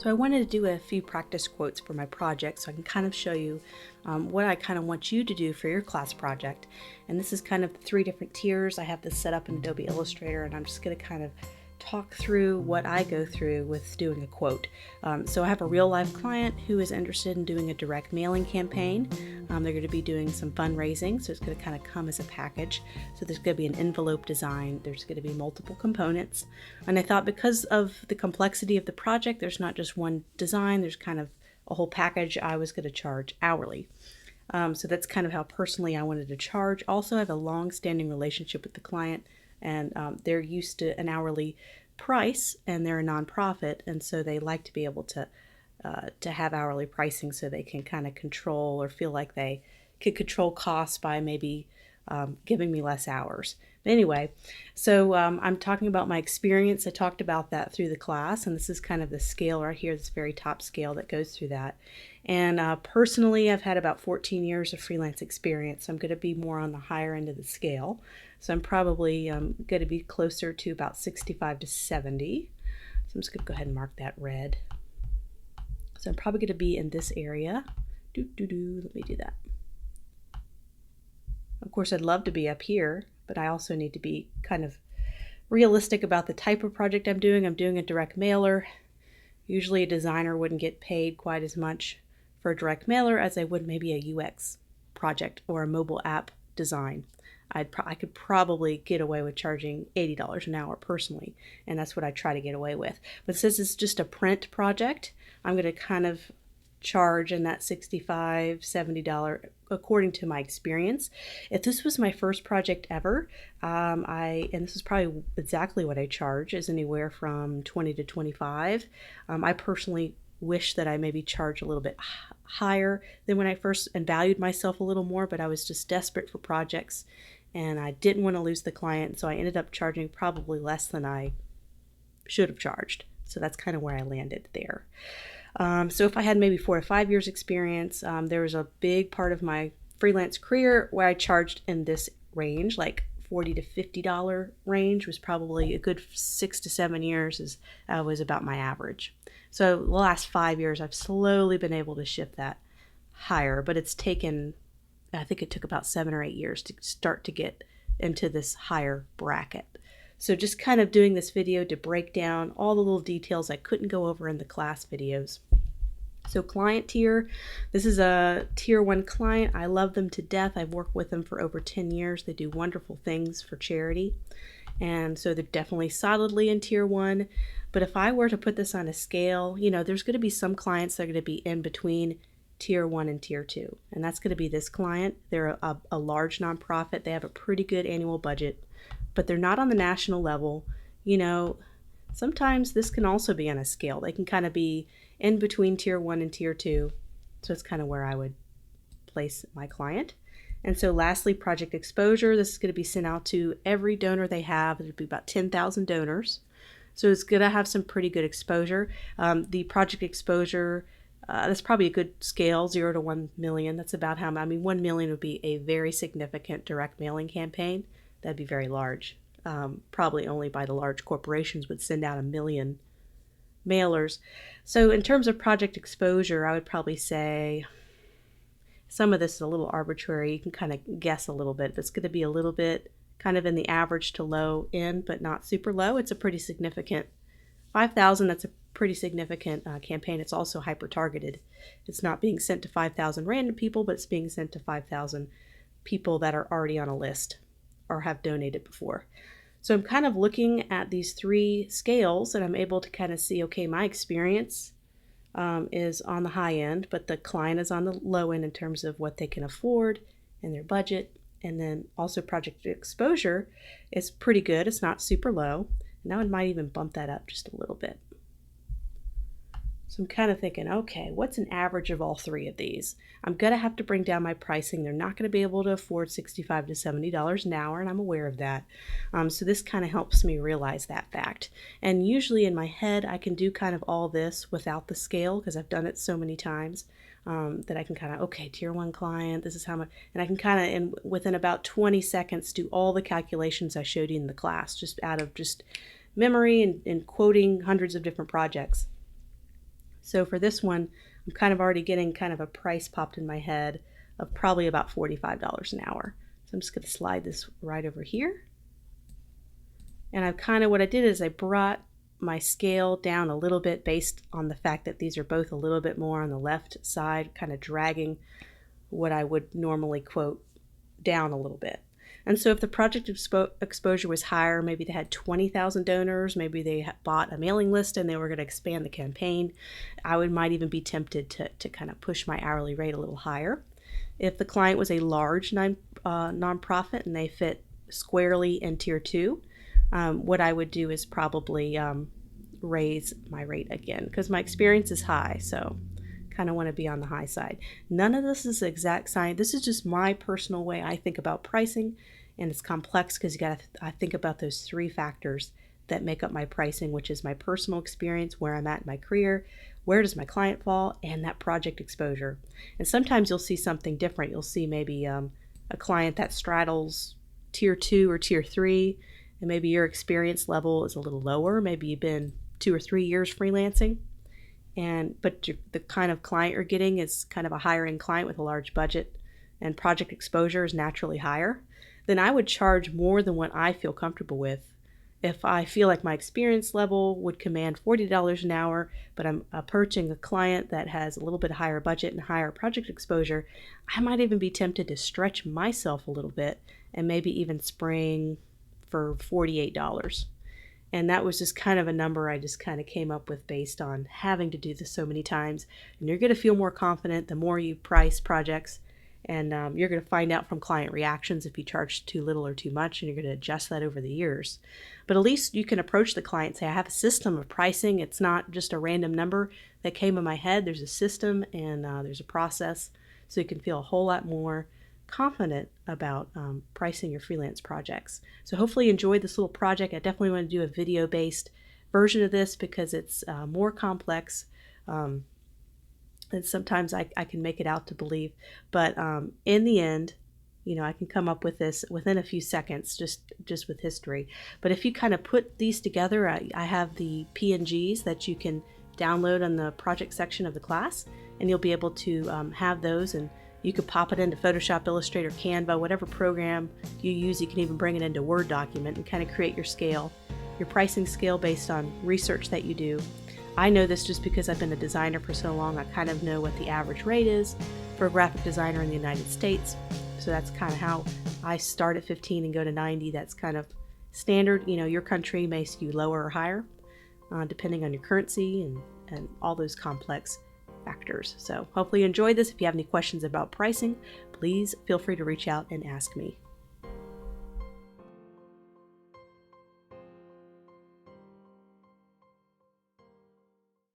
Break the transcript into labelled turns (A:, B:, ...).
A: So I wanted to do a few practice quotes for my project so I can kind of show you what I kind of want you to do for your class project. And this is kind of 3 different tiers. I have this set up in Adobe Illustrator, and I'm just going to kind of talk through what I go through with doing a quote. So I have a real life client who is interested in doing a direct mailing campaign. They're going to be doing some fundraising, so it's going to kind of come as a package. So there's going to be an envelope design, there's going to be multiple components. And I thought because of the complexity of the project, there's not just one design, there's kind of a whole package. I was going to charge hourly. So that's kind of how personally I wanted to charge. Also, I have a long-standing relationship with the client, and they're used to an hourly price, and they're a nonprofit, and so they like to be able to have hourly pricing so they can kind of control or feel like they could control costs by maybe giving me less hours. But anyway, so I'm talking about my experience. I talked about that through the class, and this is kind of the scale right here, this very top scale that goes through that. And personally, I've had about 14 years of freelance experience. So I'm going to be more on the higher end of the scale. So I'm probably going to be closer to about 65 to 70. So I'm just going to go ahead and mark that red. So I'm probably going to be in this area. Let me do that. Of course, I'd love to be up here, but I also need to be kind of realistic about the type of project I'm doing. I'm doing a direct mailer. Usually a designer wouldn't get paid quite as much for a direct mailer as I would maybe a UX project or a mobile app design. I could probably get away with charging $80 an hour personally, and that's what I try to get away with. But since it's just a print project, I'm going to kind of charge in that $65, $70 according to my experience. If this was my first project ever, and this is probably exactly what I charge, is anywhere from 20 to 25. I personally wish that I maybe charge a little bit higher than when I first, and valued myself a little more, but I was just desperate for projects and I didn't want to lose the client, so I ended up charging probably less than I should have charged. So that's kind of where I landed there. So if I had maybe 4 to 5 years experience, there was a big part of my freelance career where I charged in this range, like $40 to $50 range was probably a good 6 to 7 years was about my average. So the last 5 years, I've slowly been able to shift that higher, but it's taken, I think it took about 7 or 8 years to start to get into this higher bracket. So just kind of doing this video to break down all the little details I couldn't go over in the class videos. So client tier, this is a tier 1 client. I love them to death. I've worked with them for over 10 years. They do wonderful things for charity. And so they're definitely solidly in tier 1. But if I were to put this on a scale, there's going to be some clients that are going to be in between tier 1 and tier 2. And that's going to be this client. They're a large nonprofit. They have a pretty good annual budget, but they're not on the national level. Sometimes this can also be on a scale. They can kind of be in between tier 1 and tier 2. So it's kind of where I would place my client. And so lastly, project exposure. This is going to be sent out to every donor they have. It'll be about 10,000 donors. So it's going to have some pretty good exposure. The project exposure, that's probably a good scale, 0 to 1 million. That's about how, 1 million would be a very significant direct mailing campaign. That'd be very large. Probably only by the large corporations would send out 1 million mailers. So in terms of project exposure, I would probably say some of this is a little arbitrary. You can kind of guess a little bit. If it's going to be a little bit kind of in the average to low end, but not super low, it's a pretty significant 5,000. That's a pretty significant campaign. It's also hyper targeted. It's not being sent to 5,000 random people, but it's being sent to 5,000 people that are already on a list or have donated before. So I'm kind of looking at these 3 scales, and I'm able to kind of see, okay, my experience is on the high end, but the client is on the low end in terms of what they can afford and their budget. And then also project exposure is pretty good. It's not super low. Now I might even bump that up just a little bit. So I'm kind of thinking, okay, what's an average of all 3 of these? I'm going to have to bring down my pricing. They're not going to be able to afford $65 to $70 an hour, and I'm aware of that. So this kind of helps me realize that fact. And usually in my head, I can do kind of all this without the scale because I've done it so many times that I can kind of, okay, tier 1 client, this is how much, and I can kind of, within about 20 seconds, do all the calculations I showed you in the class, just out of just memory and quoting hundreds of different projects. So for this one, I'm kind of already getting kind of a price popped in my head of probably about $45 an hour. So I'm just going to slide this right over here. And what I did is I brought my scale down a little bit based on the fact that these are both a little bit more on the left side, kind of dragging what I would normally quote down a little bit. And so if the project exposure was higher, maybe they had 20,000 donors, maybe they bought a mailing list and they were going to expand the campaign, might even be tempted to kind of push my hourly rate a little higher. If the client was a large nonprofit and they fit squarely in tier 2, what I would do is probably raise my rate again because my experience is high, so kind of want to be on the high side. None of this is exact science. This is just my personal way I think about pricing, and it's complex because I think about those 3 factors that make up my pricing, which is my personal experience, where I'm at in my career, where does my client fall, and that project exposure. And sometimes you'll see something different. You'll see maybe a client that straddles tier 2 or tier 3, and maybe your experience level is a little lower. Maybe you've been 2 or 3 years freelancing, but the kind of client you're getting is kind of a higher end client with a large budget, and project exposure is naturally higher. Then I would charge more than what I feel comfortable with. If I feel like my experience level would command $40 an hour, but I'm approaching a client that has a little bit higher budget and higher project exposure, I might even be tempted to stretch myself a little bit and maybe even spring for $48. And that was just kind of a number I just kind of came up with based on having to do this so many times. And you're going to feel more confident the more you price projects, and you're going to find out from client reactions if you charge too little or too much, and you're going to adjust that over the years. But at least you can approach the client and say, I have a system of pricing. It's not just a random number that came in my head. There's a system and there's a process, so you can feel a whole lot more confident about pricing your freelance projects. So hopefully you enjoyed this little project. I definitely want to do a video-based version of this because it's more complex and sometimes I can make it out to believe. But in the end, I can come up with this within a few seconds just with history. But if you kind of put these together, I have the PNGs that you can download on the project section of the class, and you'll be able to have those, and you could pop it into Photoshop, Illustrator, Canva, whatever program you use. You can even bring it into Word document and kind of create your scale, your pricing scale based on research that you do. I know this just because I've been a designer for so long. I kind of know what the average rate is for a graphic designer in the United States. So that's kind of how I start at 15 and go to 90. That's kind of standard. Your country may skew lower or higher, depending on your currency and all those complex factors. So hopefully you enjoyed this. If you have any questions about pricing, please feel free to reach out and ask me.